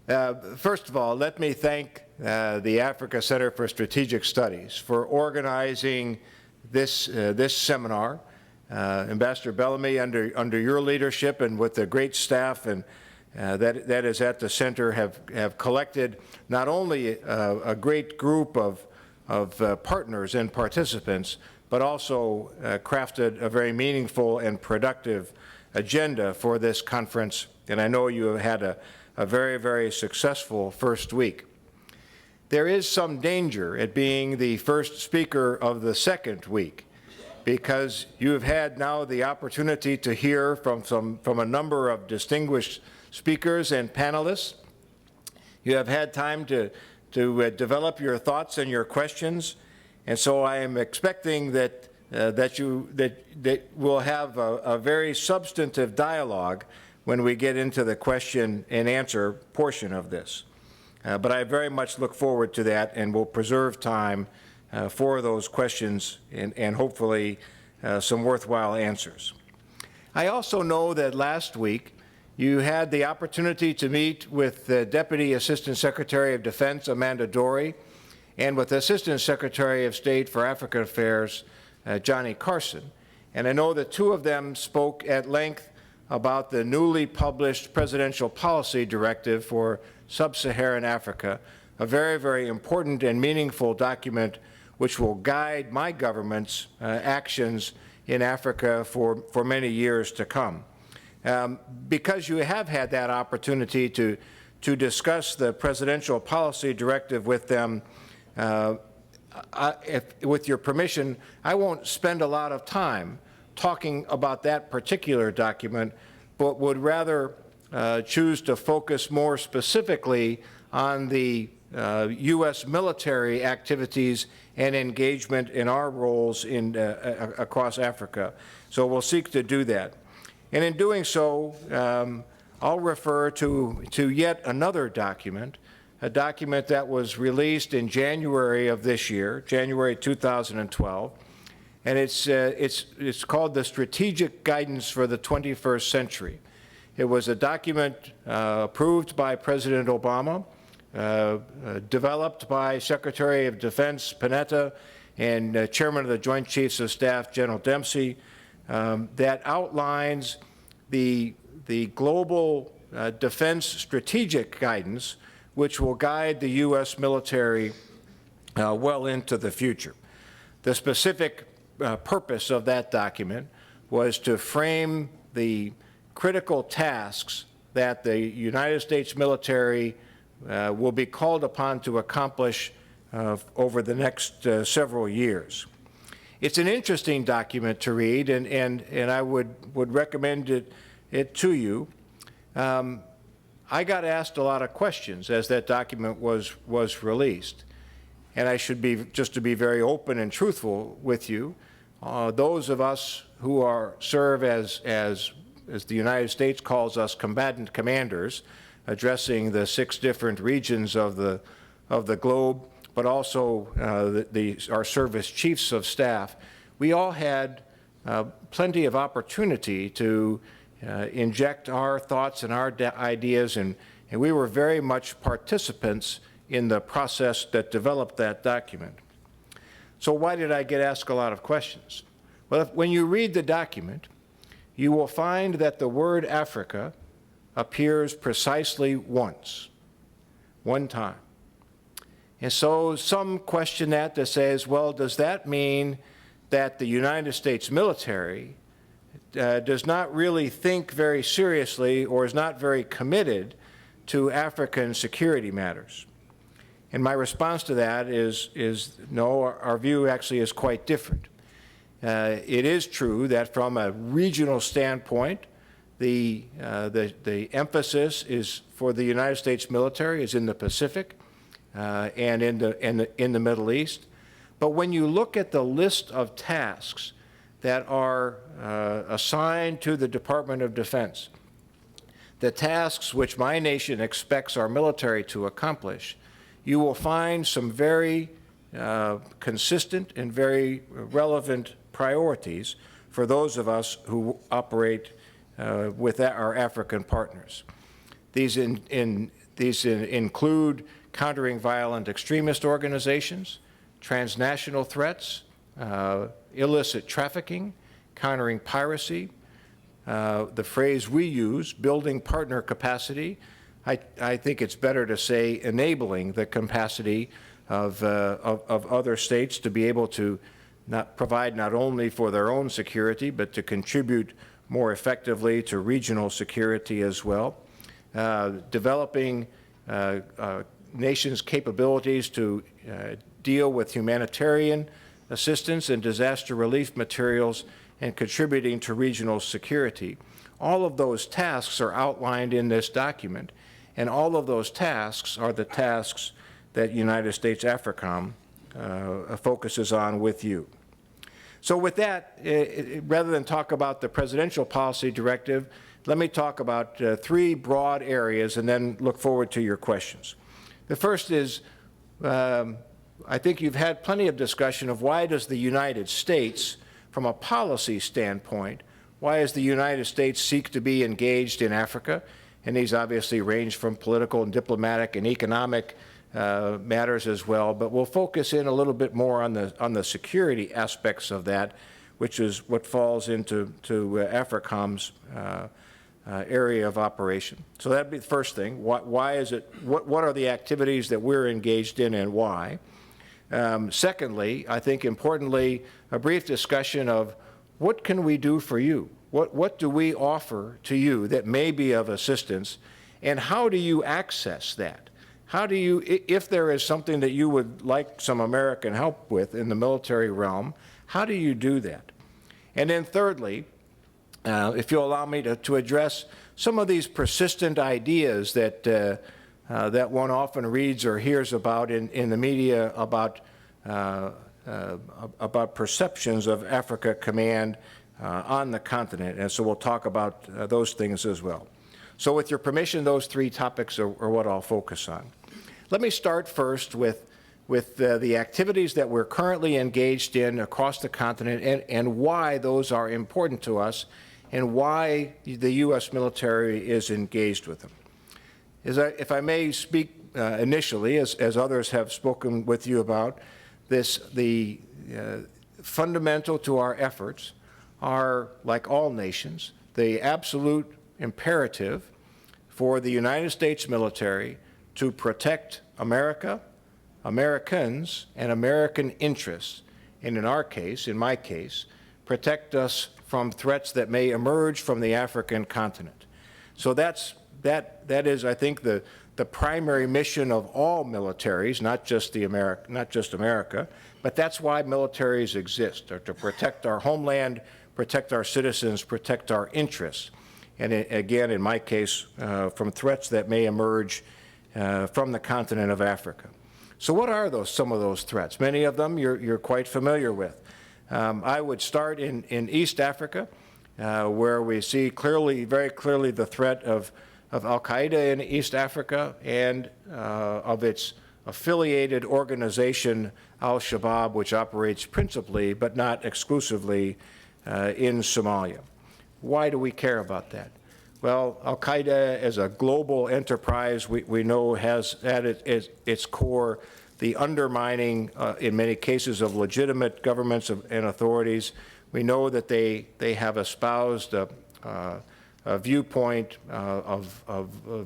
First of all, let me thank the Africa Center for Strategic Studies for organizing this seminar. Ambassador Bellamy, under your leadership and with the great staff and that is at the center, have collected not only a great group of partners and participants, but also crafted a very meaningful and productive agenda for this conference. And I know you have had a very, very successful first week. There is some danger at being the first speaker of the second week, because you have had now the opportunity to hear from a number of distinguished speakers and panelists. You have had time to develop your thoughts and your questions, and so I am expecting that we'll have a very substantive dialogue when we get into the question and answer portion of this. But I very much look forward to that, and will preserve time for those questions and hopefully some worthwhile answers. I also know that last week you had the opportunity to meet with the Deputy Assistant Secretary of Defense, Amanda Dory, and with Assistant Secretary of State for African Affairs, Johnny Carson. And I know the two of them spoke at length about the newly published Presidential Policy Directive for Sub-Saharan Africa, a very, very important and meaningful document which will guide my government's actions in Africa for many years to come. Because you have had that opportunity to discuss the Presidential Policy Directive with them, with your permission, I won't spend a lot of time talking about that particular document, but would rather choose to focus more specifically on the U.S. military activities and engagement in our roles across Africa. So we'll seek to do that. And in doing so, I'll refer to yet another document, a document that was released in January of this year, January 2012, and it's called the Strategic Guidance for the 21st Century. It was a document approved by President Obama, developed by Secretary of Defense Panetta and Chairman of the Joint Chiefs of Staff, General Dempsey, that outlines the global defense strategic guidance which will guide the U.S. military well into the future. The specific purpose of that document was to frame the critical tasks that the United States military will be called upon to accomplish over the next several years. It's an interesting document to read, and I would recommend it to you. I got asked a lot of questions as that document was released, and I should be, just to be very open and truthful with you, those of us who serve as the United States calls us, combatant commanders, addressing the 6 different regions of the globe, but also our service chiefs of staff, we all had plenty of opportunity to inject our thoughts and our ideas, and we were very much participants in the process that developed that document. So why did I get asked a lot of questions? Well, when you read the document, you will find that the word Africa appears precisely once, one time. And so some question that says, well, does that mean that the United States military does not really think very seriously or is not very committed to African security matters? And my response to that is no, our view actually is quite different. It is true that from a regional standpoint, the emphasis is for the United States military is in the Pacific and in the Middle East. But when you look at the list of tasks that are assigned to the Department of Defense, the tasks which my nation expects our military to accomplish, you will find some very consistent and very relevant priorities for those of us who operate with our African partners. These These include countering violent extremist organizations, transnational threats, illicit trafficking, countering piracy. The phrase we use, building partner capacity, I think it's better to say enabling the capacity of other states to be able to provide not only for their own security, but to contribute more effectively to regional security as well. Developing nations' capabilities to deal with humanitarian assistance and disaster relief materials and contributing to regional security. All of those tasks are outlined in this document, and all of those tasks are the tasks that United States Africom focuses on with you. So with that, rather than talk about the presidential policy directive, let me talk about three broad areas and then look forward to your questions. The first is, I think you've had plenty of discussion of why does the United States, from a policy standpoint, why does the United States seek to be engaged in Africa? And these obviously range from political and diplomatic and economic matters as well, but we'll focus in a little bit more on the security aspects of that, which is what falls into Africom's area of operation. So that'd be the first thing. Why is it? What are the activities that we're engaged in, and why? Secondly, I think importantly, a brief discussion of what can we do for you? What do we offer to you that may be of assistance, and how do you access that? How do you, if there is something that you would like some American help with in the military realm, how do you do that? And then thirdly, if you'll allow me to address some of these persistent ideas that that one often reads or hears about in the media about perceptions of Africa Command on the continent, and so we'll talk about those things as well. So with your permission, those three topics are what I'll focus on. Let me start first with the activities that we're currently engaged in across the continent and why those are important to us and why the U.S. military is engaged with them. If I may speak initially, as others have spoken with you about, the fundamental to our efforts are, like all nations, the absolute imperative for the United States military to protect America, Americans, and American interests, and in our case, in my case, protect us from threats that may emerge from the African continent. So that is, I think, the primary mission of all militaries, not just America, but that's why militaries exist, are to protect our homeland, protect our citizens, protect our interests. And again, in my case, from threats that may emerge from the continent of Africa. So what are some of those threats? Many of them you're quite familiar with. I would start in East Africa, where we see very clearly the threat of Al-Qaeda in East Africa and of its affiliated organization, Al-Shabaab, which operates principally, but not exclusively, in Somalia. Why do we care about that? Well, Al-Qaeda as a global enterprise, we know has at its core the undermining, in many cases, of legitimate governments and authorities. We know that they have espoused a viewpoint of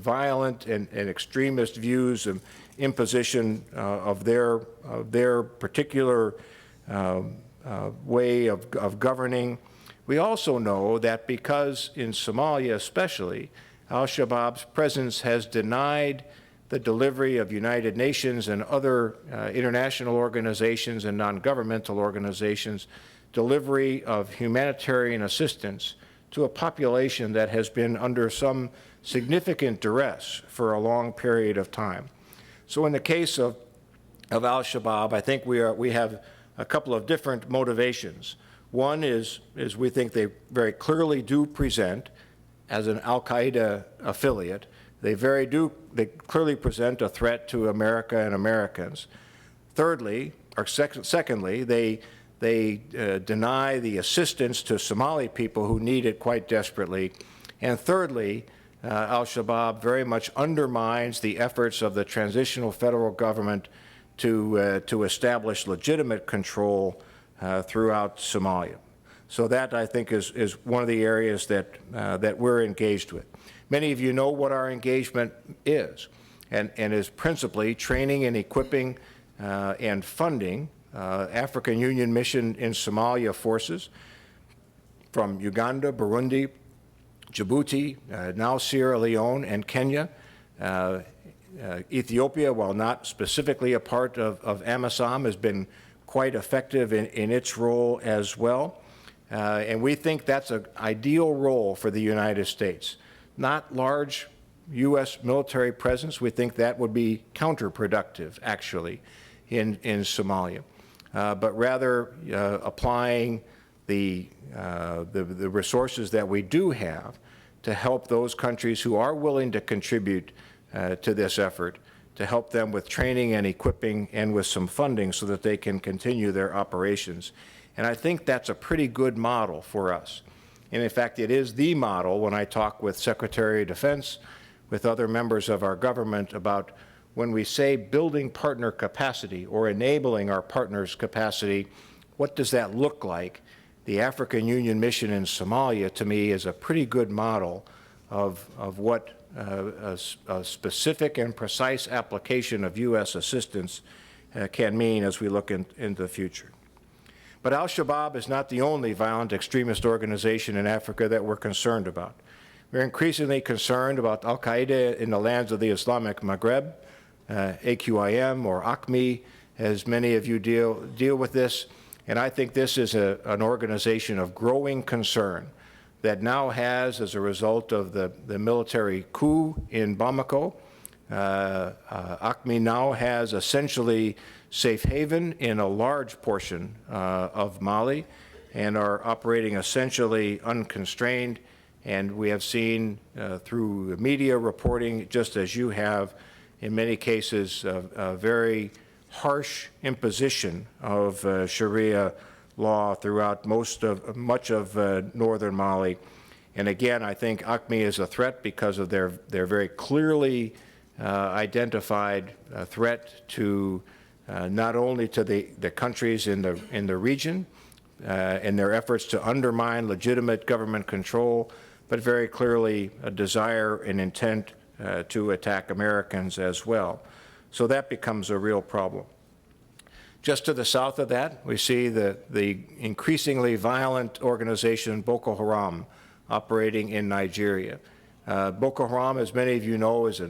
violent and extremist views of imposition of their particular way of governing. We also know that because in Somalia especially, Al-Shabaab's presence has denied the delivery of United Nations and other international organizations and non-governmental organizations, delivery of humanitarian assistance to a population that has been under some significant duress for a long period of time. So in the case of Al-Shabaab, I think we have a couple of different motivations. One is we think they very clearly do present, as an Al-Qaeda affiliate, they clearly present a threat to America and Americans. Thirdly, or secondly, they deny the assistance to Somali people who need it quite desperately. And thirdly, Al-Shabaab very much undermines the efforts of the transitional federal government to establish legitimate control throughout Somalia. So that, I think, is one of the areas that we're engaged with. Many of you know what our engagement is, and is principally training and equipping and funding African Union mission in Somalia forces from Uganda, Burundi, Djibouti, now Sierra Leone and Kenya. Ethiopia, while not specifically a part of AMISOM, has been quite effective in its role as well. And we think that's an ideal role for the United States. Not large U.S. military presence. We think that would be counterproductive, actually, in Somalia. But rather applying the resources that we do have to help those countries who are willing to contribute to this effort, to help them with training and equipping and with some funding so that they can continue their operations. And I think that's a pretty good model for us. And in fact, it is the model when I talk with Secretary of Defense, with other members of our government about when we say building partner capacity or enabling our partners' capacity, what does that look like? The African Union mission in Somalia, to me, is a pretty good model of what a specific and precise application of U.S. assistance can mean as we look into the future. But Al-Shabaab is not the only violent extremist organization in Africa that we're concerned about. We're increasingly concerned about Al-Qaeda in the lands of the Islamic Maghreb, AQIM or ACME, as many of you deal with this. And I think this is an organization of growing concern that now has, as a result of the military coup in Bamako, ACME now has essentially safe haven in a large portion of Mali and are operating essentially unconstrained. And we have seen through media reporting, just as you have, in many cases, a very harsh imposition of Sharia law throughout much of northern Mali. And again, I think ACME is a threat because of their very clearly identified threat to not only to the countries in the region and their efforts to undermine legitimate government control, but very clearly a desire and intent to attack Americans as well. So that becomes a real problem. Just to the south of that, we see the increasingly violent organization Boko operating in Nigeria. Boko Haram, as many of you know, is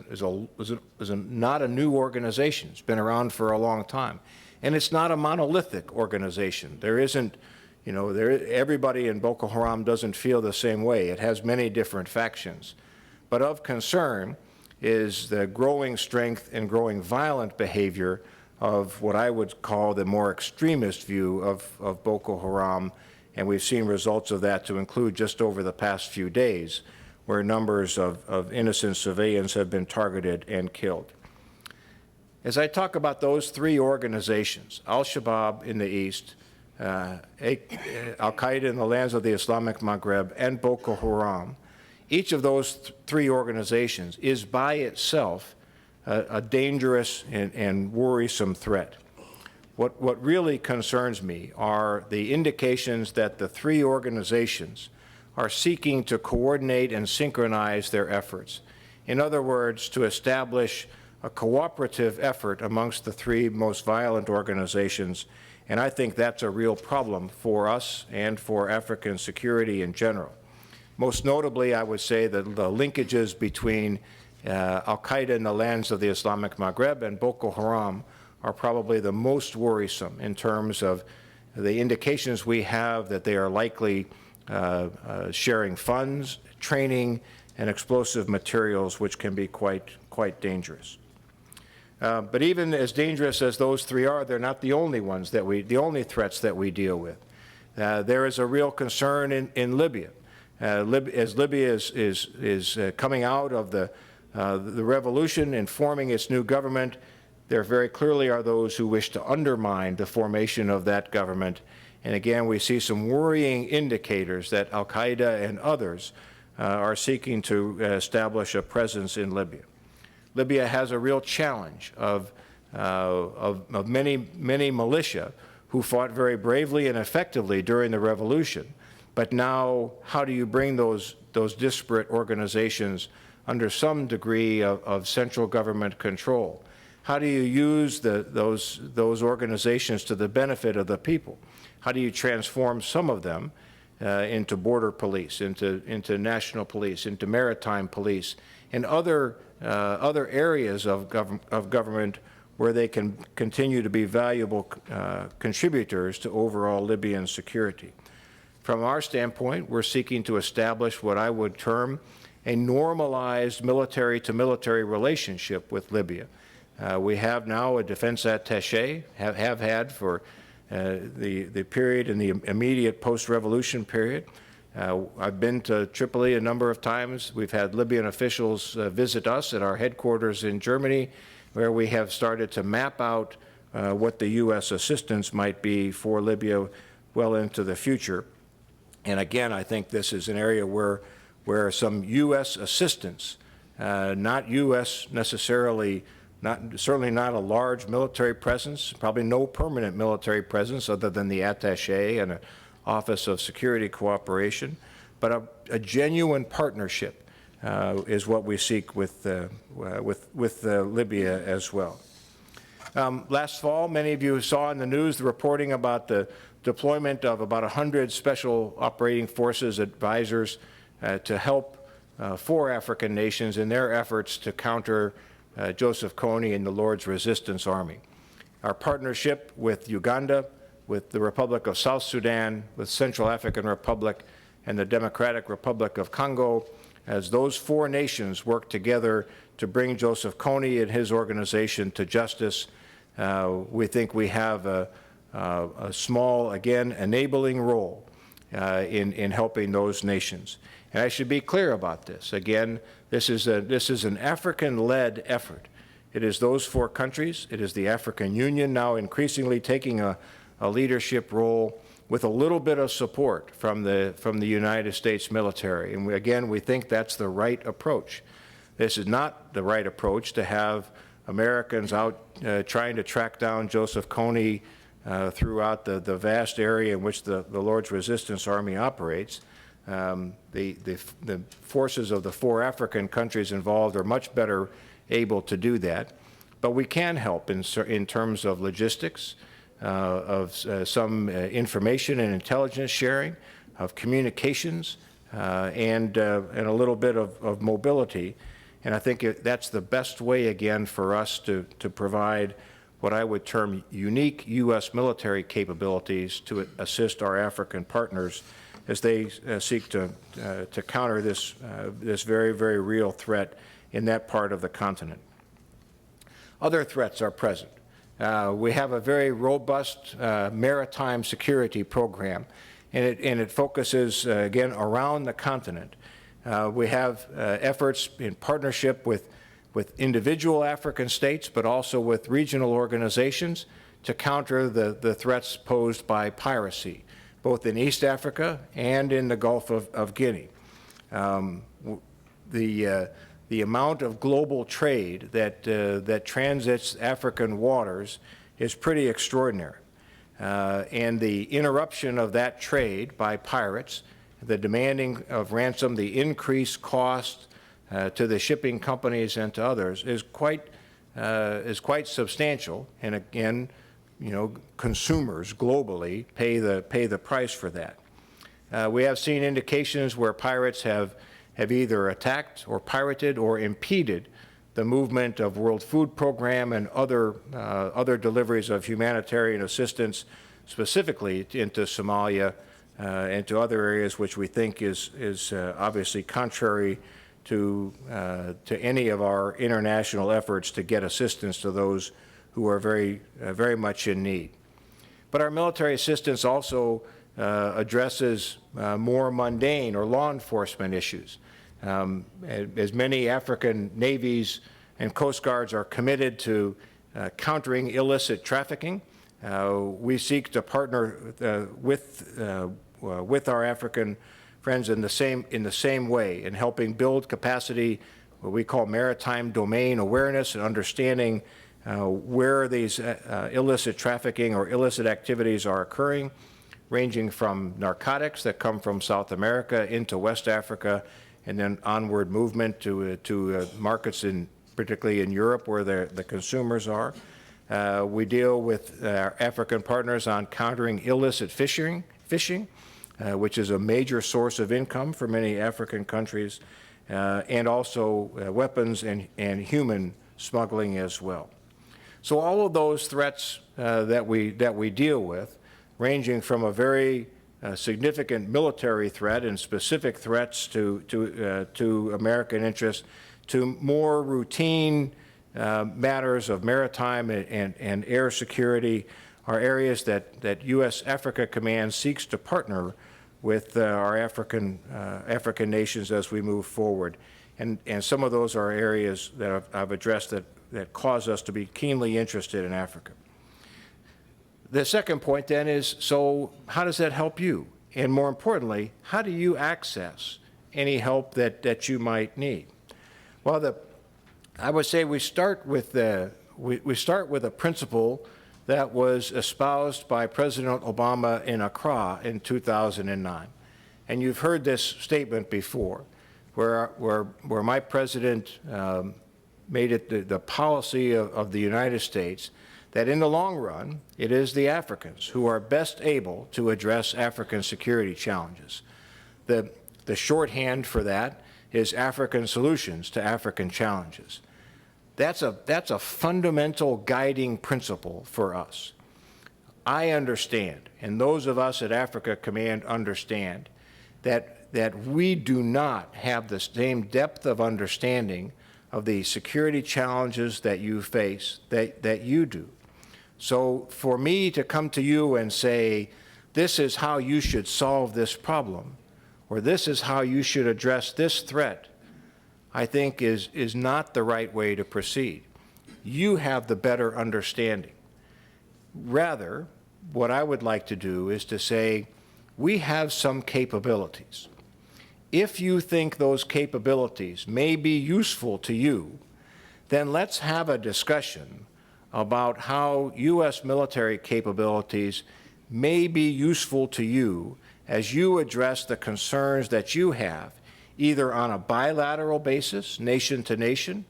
not a new organization. It's been around for a long time. And it's not a monolithic organization. There isn't, everybody in Boko Haram doesn't feel the same way. It has many different factions. But of concern is the growing strength and growing violent behavior of what I would call the more extremist view of Boko Haram. And we've seen results of that to include just over the past few days, where numbers of innocent civilians have been targeted and killed. As I talk about those three organizations, Al-Shabaab in the east, Al-Qaeda in the lands of the Islamic Maghreb, and Boko Haram, each of those three organizations is by itself a dangerous and worrisome threat. What really concerns me are the indications that the three organizations are seeking to coordinate and synchronize their efforts. In other words, to establish a cooperative effort amongst the three most violent organizations, and I think that's a real problem for us and for African security in general. Most notably, I would say that the linkages between Al-Qaeda in the lands of the Islamic Maghreb and Boko Haram are probably the most worrisome in terms of the indications we have that they are likely sharing funds, training, and explosive materials, which can be quite dangerous. But even as dangerous as those three are, they're not the only ones the only threats that we deal with. There is a real concern in Libya. As Libya is coming out of the revolution and forming its new government, there very clearly are those who wish to undermine the formation of that government. And again, we see some worrying indicators that Al-Qaeda and others are seeking to establish a presence in Libya. Libya has a real challenge of many militia who fought very bravely and effectively during the revolution. But now, how do you bring those disparate organizations under some degree of central government control? How do you use those organizations to the benefit of the people? How do you transform some of them into border police, into national police, into maritime police, and other areas of government where they can continue to be valuable contributors to overall Libyan security? From our standpoint, we're seeking to establish what I would term a normalized military-to-military relationship with Libya. We have now a defense attaché, have had for the period in the immediate post-revolution period. I've been to Tripoli a number of times. We've had Libyan officials visit us at our headquarters in Germany, where we have started to map out what the U.S. assistance might be for Libya well into the future. And again, I think this is an area where some U.S. assistance, not U.S. necessarily, certainly not a large military presence, probably no permanent military presence other than the attaché and an Office of Security Cooperation, but a genuine partnership is what we seek with Libya as well. Last fall, many of you saw in the news the reporting about the deployment of about 100 Special Operating Forces advisors to help 4 African nations in their efforts to counter Joseph Kony and the Lord's Resistance Army. Our partnership with Uganda, with the Republic of South Sudan, with Central African Republic, and the Democratic Republic of Congo, as those 4 nations work together to bring Joseph Kony and his organization to justice, we think we have a small, again, enabling role in helping those nations. And I should be clear about this. Again, this is an African-led effort. It is those 4 countries. It is the African Union now increasingly taking a leadership role with a little bit of support from the United States military. And again, we think that's the right approach. This is not the right approach to have Americans out trying to track down Joseph Kony throughout the vast area in which the Lord's Resistance Army operates. The forces of the 4 African countries involved are much better able to do that. But we can help in terms of logistics, of some information and intelligence sharing, of communications, and a little bit of mobility. And I think that's the best way, again, for us to provide what I would term unique U.S. military capabilities to assist our African partners as they seek to counter this very, very real threat in that part of the continent. Other threats are present. We have a very robust maritime security program, and it focuses, again, around the continent. We have efforts in partnership with individual African states, but also with regional organizations to counter the threats posed by piracy, both in East Africa and in the Gulf of Guinea. The amount of global trade that transits African waters is pretty extraordinary. And the interruption of that trade by pirates, the demanding of ransom, the increased cost to the shipping companies and to others is quite substantial. And again, you know, consumers globally pay the price for that. We have seen indications where pirates have either attacked or pirated or impeded the movement of World Food Program and other deliveries of humanitarian assistance, specifically into Somalia and to other areas, which we think is obviously contrary to any of our international efforts to get assistance to those who are very much in need. But our military assistance also addresses more mundane or law enforcement issues. As many African navies and coast guards are committed to countering illicit trafficking, we seek to partner with our African friends in the same way, in helping build capacity, what we call maritime domain awareness and understanding where these illicit trafficking or illicit activities are occurring, ranging from narcotics that come from South America into West Africa, and then onward movement to markets particularly in Europe where the consumers are. We deal with our African partners on countering illicit fishing, which is a major source of income for many African countries, and also weapons and human smuggling as well. So all of those threats that we deal with, ranging from a very significant military threat and specific threats to American interests, to more routine matters of maritime and air security, are areas that U.S. Africa Command seeks to partner with our African nations as we move forward. And some of those are areas that I've addressed that cause us to be keenly interested in Africa. The second point then is, so how does that help you? And more importantly, how do you access any help that you might need? Well, I would say we start with a principle that was espoused by President Obama in Accra in 2009. And you've heard this statement before, where my president made it the policy of the United States that in the long run, it is the Africans who are best able to address African security challenges. The shorthand for that is African solutions to African challenges. That's a fundamental guiding principle for us. I understand, and those of us at Africa Command understand, that we do not have the same depth of understanding of the security challenges that you face that you do. So for me to come to you and say, this is how you should solve this problem, or this is how you should address this threat, I think is not the right way to proceed. You have the better understanding. Rather, what I would like to do is to say, we have some capabilities. If you think those capabilities may be useful to you, then let's have a discussion about how U.S. military capabilities may be useful to you as you address the concerns that you have, either on a bilateral basis, nation to nation,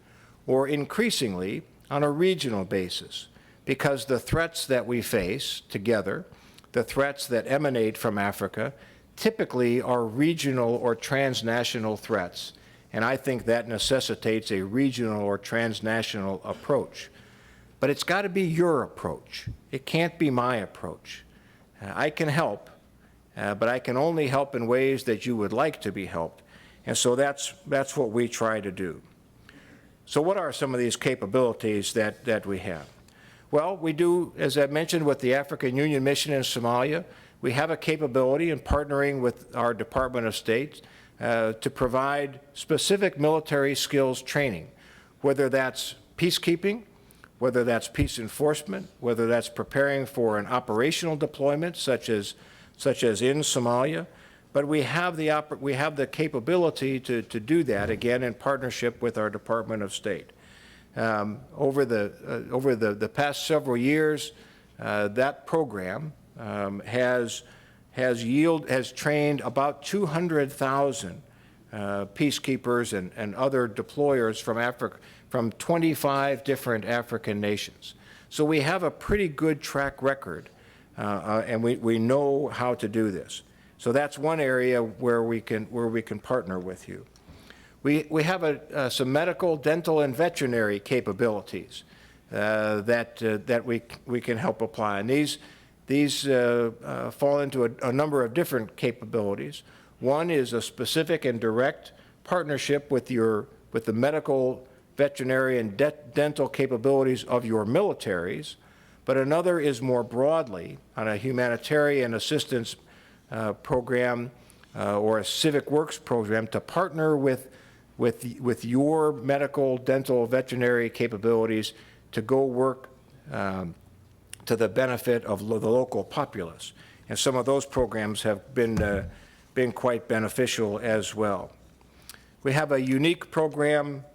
or increasingly on a regional basis, because the threats that we face together, the threats that emanate from Africa, typically are regional or transnational threats, and I think that necessitates a regional or transnational approach. But it's got to be your approach. It can't be my approach. I can help, but I can only help in ways that you would like to be helped. And so that's what we try to do. So what are some of these capabilities that we have? Well, we do, as I mentioned, with the African Union mission in Somalia, we have a capability in partnering with our Department of State to provide specific military skills training, whether that's peacekeeping, whether that's peace enforcement, whether that's preparing for an operational deployment such as in Somalia. But we have the capability to do that, again, in partnership with our Department of State. Over the past several years, that program has trained about 200,000 peacekeepers and other deployers from Africa, from 25 different African nations. So we have a pretty good track record, and we know how to do this. So that's one area where we can partner with you. We have some medical, dental, and veterinary capabilities that we can help apply, and these fall into a number of different capabilities. One is a specific and direct partnership with the medical, veterinary, and dental capabilities of your militaries, but another is more broadly on a humanitarian assistance program or a civic works program to partner with your medical, dental, veterinary capabilities to go work to the benefit of the local populace. And some of those programs have been been quite beneficial as well. We have a unique program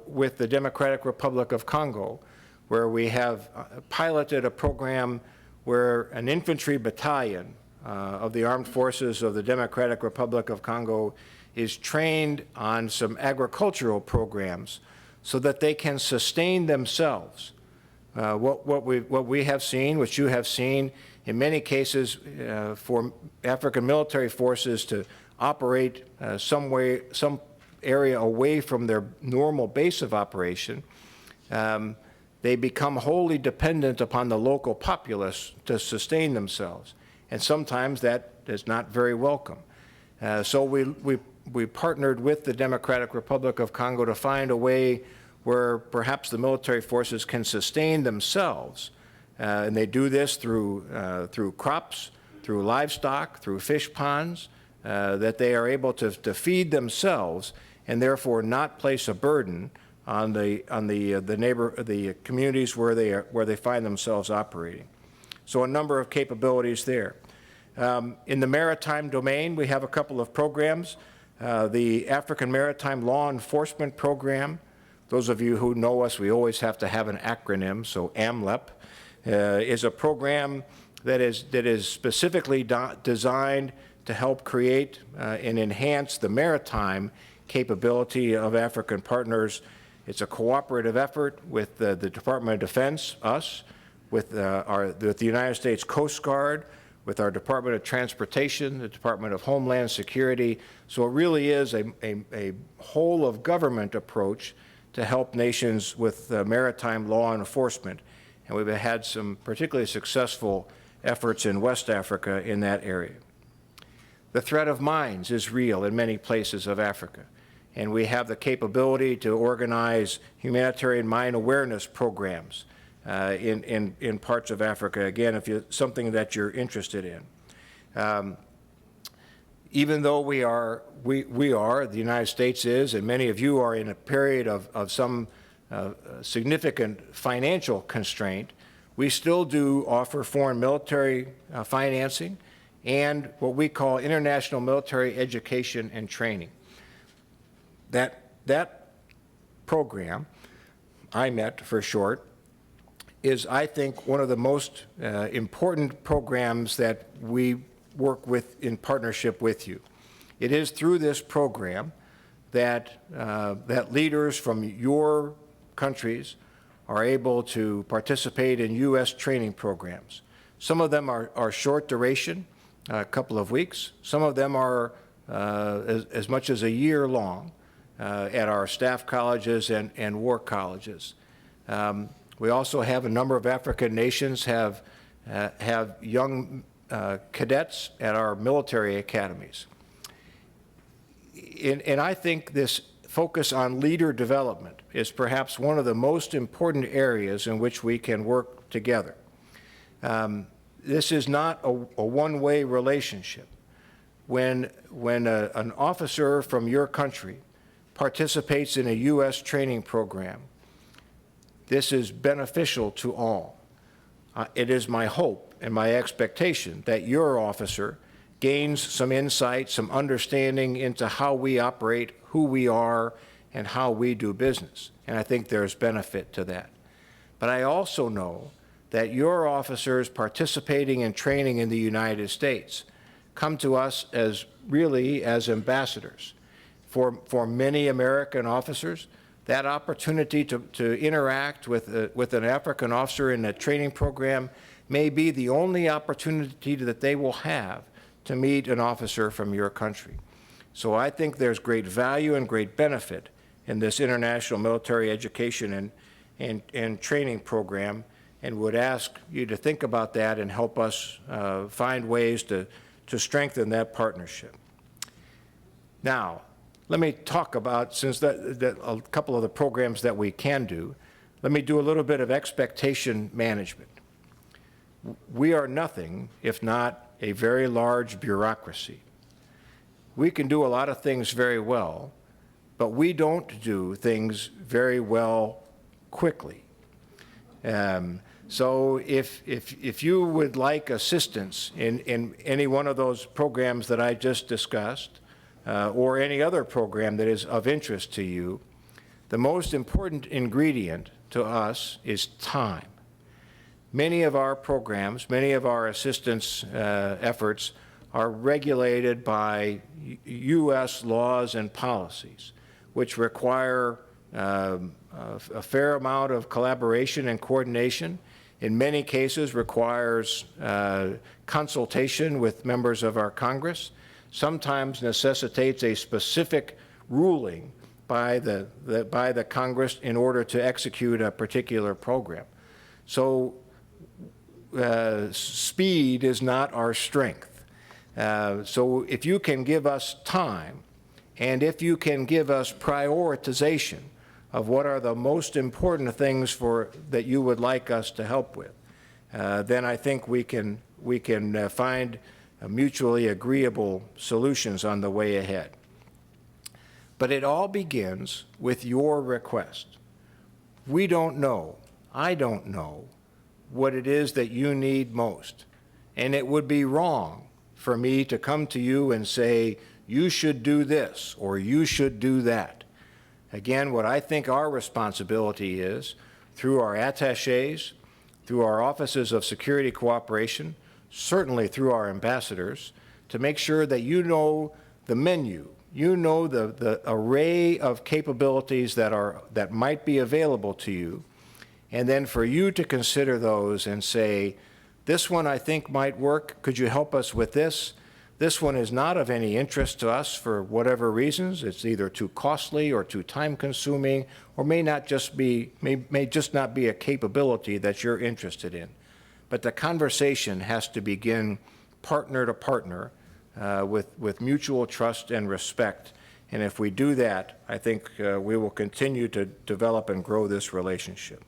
with the Democratic Republic of Congo, where we have piloted a program where an infantry battalion of the armed forces of the Democratic Republic of Congo is trained on some agricultural programs so that they can sustain themselves. What we have seen, which you have seen, in many cases for African military forces to operate some area away from their normal base of operation, they become wholly dependent upon the local populace to sustain themselves. And sometimes that is not very welcome. So we partnered with the Democratic Republic of Congo to find a way where perhaps the military forces can sustain themselves. And they do this through crops, through livestock, through fish ponds, that they are able to feed themselves and therefore not place a burden on the communities where they find themselves operating. So a number of capabilities there. In the maritime domain, we have a couple of programs. The African Maritime Law Enforcement Program. Those of you who know us, we always have to have an acronym, so AMLEP, is a program that is specifically designed to help create and enhance the maritime capability of African partners. It's a cooperative effort with the Department of Defense, us, with the United States Coast Guard, with our Department of Transportation, the Department of Homeland Security. So it really is a whole of government approach to help nations with maritime law enforcement. And we've had some particularly successful efforts in West Africa in that area. The threat of mines is real in many places of Africa. And we have the capability to organize humanitarian mine awareness programs in parts of Africa, again, if you're something that you're interested in. Even though we are, the United States is, and many of you are in a period of some significant financial constraint, we still do offer foreign military financing and what we call international military education and training. That program, IMET for short, is, I think, one of the most important programs that we work with in partnership with you. It is through this program that leaders from your countries are able to participate in U.S. training programs. Some of them are short duration, a couple of weeks. Some of them are as much as a year long at our staff colleges and war colleges. We also have a number of African nations have young cadets at our military academies. And I think this focus on leader development is perhaps one of the most important areas in which we can work together. This is not a one-way relationship. When an officer from your country participates in a U.S. training program, this is beneficial to all. It is my hope and my expectation that your officer gains some insight, some understanding into how we operate, who we are, and how we do business. And I think there's benefit to that. But I also know that your officers participating in training in the United States come to us as really as ambassadors. For many American officers, that opportunity to interact with an African officer in a training program may be the only opportunity that they will have to meet an officer from your country. So I think there's great value and great benefit in this international military education and training program, and would ask you to think about that and help us find ways to strengthen that partnership. Now, let me talk about, since a couple of the programs that we can do, let me do a little bit of expectation management. We are nothing if not a very large bureaucracy. We can do a lot of things very well, but we don't do things very well quickly. So if you would like assistance in any one of those programs that I just discussed, or any other program that is of interest to you, the most important ingredient to us is time. Many of our programs, many of our assistance efforts are regulated by U.S. laws and policies, which require a fair amount of collaboration and coordination. In many cases requires consultation with members of our Congress, sometimes necessitates a specific ruling by the Congress in order to execute a particular program. So speed is not our strength. So if you can give us time, and if you can give us prioritization of what are the most important things that you would like us to help with, then I think we can find mutually agreeable solutions on the way ahead. But it all begins with your request. We don't know, I don't know, what it is that you need most. And it would be wrong for me to come to you and say, you should do this or you should do that. Again, what I think our responsibility is, through our attachés, through our offices of security cooperation, certainly through our ambassadors, to make sure that you know the menu, you know the array of capabilities that might be available to you, and then for you to consider those and say, this one I think might work, could you help us with this? This one is not of any interest to us for whatever reasons. It's either too costly or too time-consuming, or may just not be a capability that you're interested in. But the conversation has to begin partner to partner with mutual trust and respect. And if we do that, I think we will continue to develop and grow this relationship.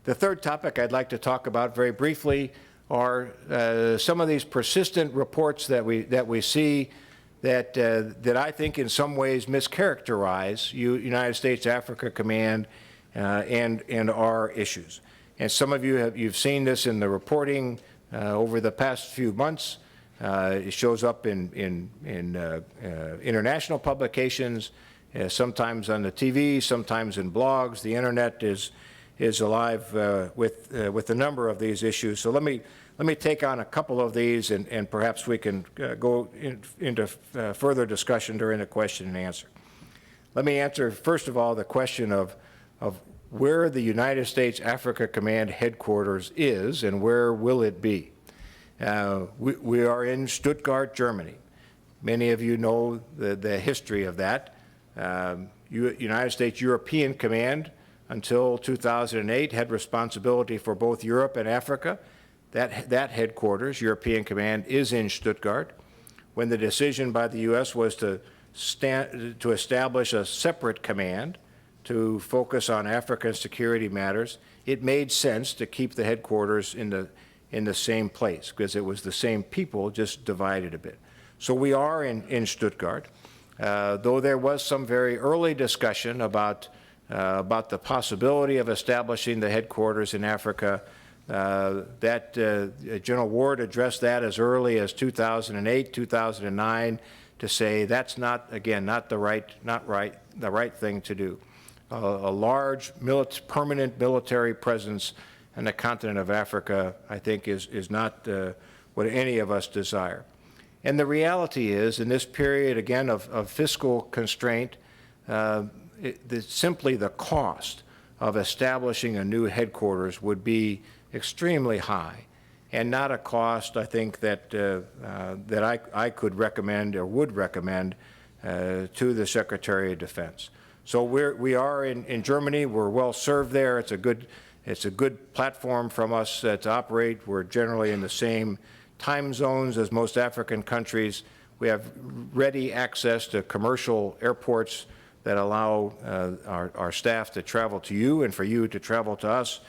The third topic I'd like to talk about very briefly are some of these persistent reports that we see that I think in some ways mischaracterize United States Africa Command and our issues. And some of you've seen this in the reporting over the past few months. It shows up in international publications, sometimes on the TV, sometimes in blogs. The internet is alive with a number of these issues. So let me take on a couple of these, and perhaps we can go into further discussion during the question and answer. Let me answer, first of all, the question of where the United States Africa Command headquarters is and where will it be. We are in Stuttgart, Germany. Many of you know the history of that. United States European Command, until 2008, had responsibility for both Europe and Africa. That headquarters, European Command, is in Stuttgart. When the decision by the U.S. was to establish a separate command to focus on African security matters, it made sense to keep the headquarters in the same place, because it was the same people, just divided a bit. So we are in Stuttgart, though there was some very early discussion about the possibility of establishing the headquarters in Africa. General Ward addressed that as early as 2008, 2009, to say that's not the right thing to do. A large permanent military presence on the continent of Africa, I think, is not what any of us desire. And the reality is, in this period, again, of fiscal constraint, simply the cost of establishing a new headquarters would be extremely high, and not a cost, I think, that I could recommend or would recommend to the Secretary of Defense. So we are in Germany. We're well served there. It's a good platform from us to operate. We're generally in the same time zones as most African countries. We have ready access to commercial airports that allow our staff to travel to you and for you to travel to us.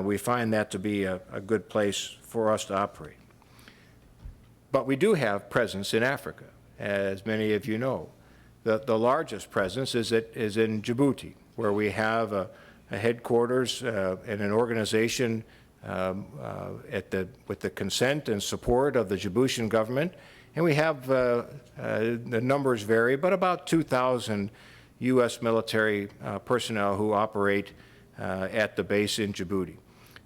We find that to be a good place for us to operate. But we do have presence in Africa, as many of you know. The largest presence is in Djibouti, where we have headquarters and an organization with the consent and support of the Djiboutian government. And we have, the numbers vary, but about 2,000 U.S. military personnel who operate at the base in Djibouti.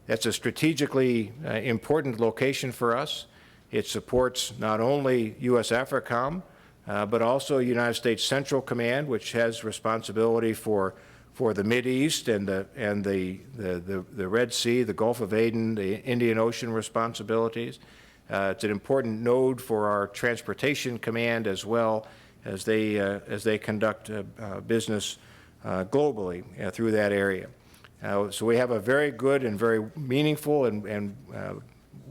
That's a strategically important location for us. It supports not only U.S. Africom, but also United States Central Command, which has responsibility for the Mideast and the Red Sea, the Gulf of Aden, the Indian Ocean responsibilities. It's an important node for our Transportation Command as well as they conduct business globally through that area. So we have a very good and very meaningful and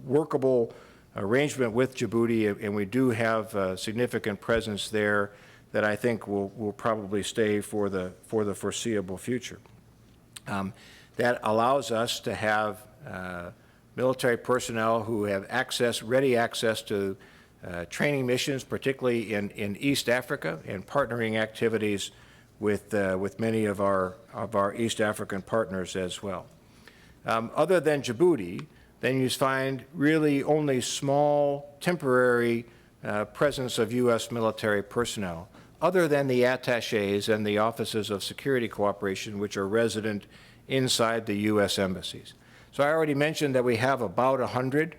workable arrangement with Djibouti, and we do have a significant presence there that I think will probably stay for the foreseeable future. That allows us to have military personnel who have ready access to training missions, particularly in East Africa, and partnering activities with many of our East African partners as well. Other than Djibouti, then you find really only small temporary presence of U.S. military personnel, other than the attachés and the offices of security cooperation, which are resident inside the U.S. embassies. So I already mentioned that we have about 100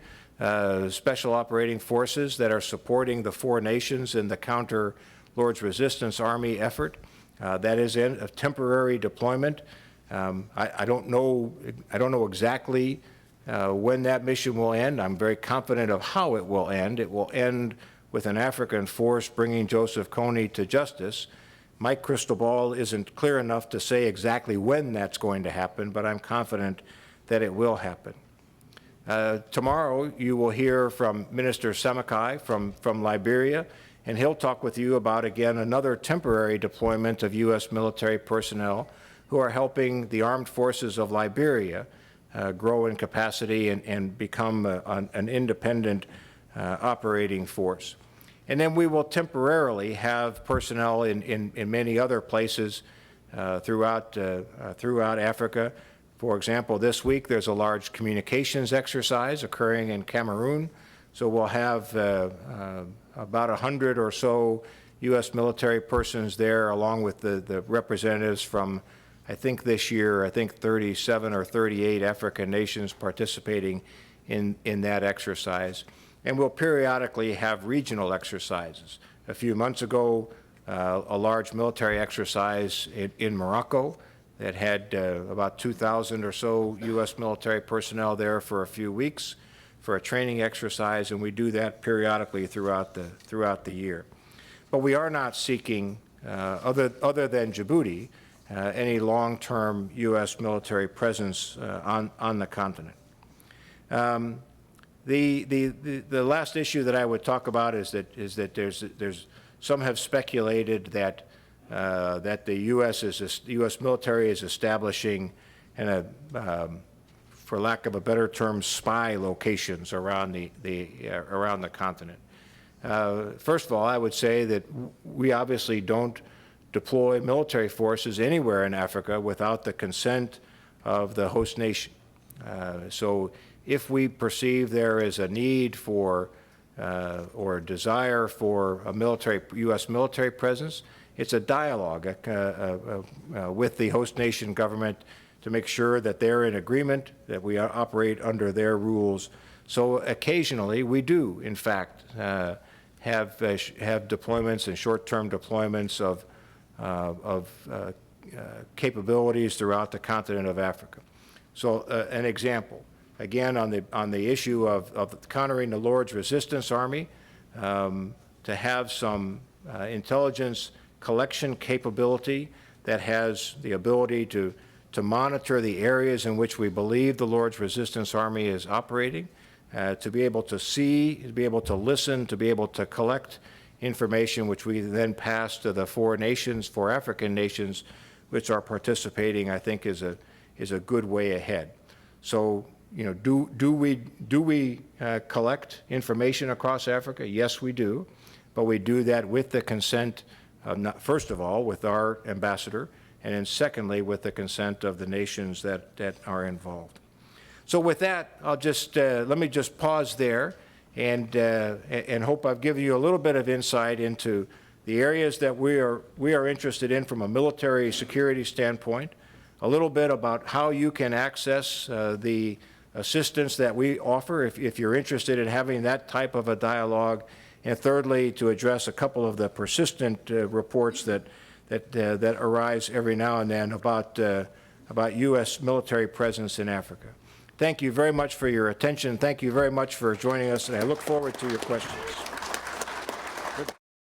special operating forces that are supporting the four nations in the counter Lord's Resistance Army effort. That is in a temporary deployment. I don't know exactly when that mission will end. I'm very confident of how it will end. It will end with an African force bringing Joseph Kony to justice. My crystal ball isn't clear enough to say exactly when that's going to happen, but I'm confident that it will happen. Tomorrow, you will hear from Minister Semakai from Liberia, and he'll talk with you about, again, another temporary deployment of U.S. military personnel who are helping the armed forces of Liberia grow in capacity and become an independent operating force. And then we will temporarily have personnel in many other places throughout Africa. For example, this week there's a large communications exercise occurring in Cameroon. So we'll have about 100 or so U.S. military persons there, along with the representatives from, I think this year, 37 or 38 African nations participating in that exercise. And we'll periodically have regional exercises. A few months ago, a large military exercise in Morocco that had about 2,000 or so U.S. military personnel there for a few weeks for a training exercise, and we do that periodically throughout the year. But we are not seeking, other than Djibouti, any long-term U.S. military presence on the continent. The last issue that I would talk about is that there's some have speculated that the U.S. military is establishing for lack of a better term, spy locations around the continent. First of all, I would say that we obviously don't deploy military forces anywhere in Africa without the consent of the host nation. So if we perceive there is a need for or a desire for a U.S. military presence, it's a dialogue with the host nation government to make sure that they're in agreement, that we operate under their rules. So occasionally we do, in fact, have deployments and short-term deployments of capabilities throughout the continent of Africa. So an example, again, on the issue of countering the Lord's Resistance Army, to have some intelligence collection capability that has the ability to monitor the areas in which we believe the Lord's Resistance Army is operating, to be able to see, to be able to listen, to be able to collect information which we then pass to the four African nations which are participating, I think is a good way ahead. So, you know, do we collect information across Africa? Yes, we do, but we do that with the consent, first of all, with our ambassador, and then secondly, with the consent of the nations that are involved. So with that, I'll just, let me just pause there and hope I've given you a little bit of insight into the areas that we are interested in from a military security standpoint, a little bit about how you can access the assistance that we offer if you're interested in having that type of a dialogue, and thirdly, to address a couple of the persistent reports that arise every now and then about U.S. military presence in Africa. Thank you very much for your attention. Thank you very much for joining us, and I look forward to your questions.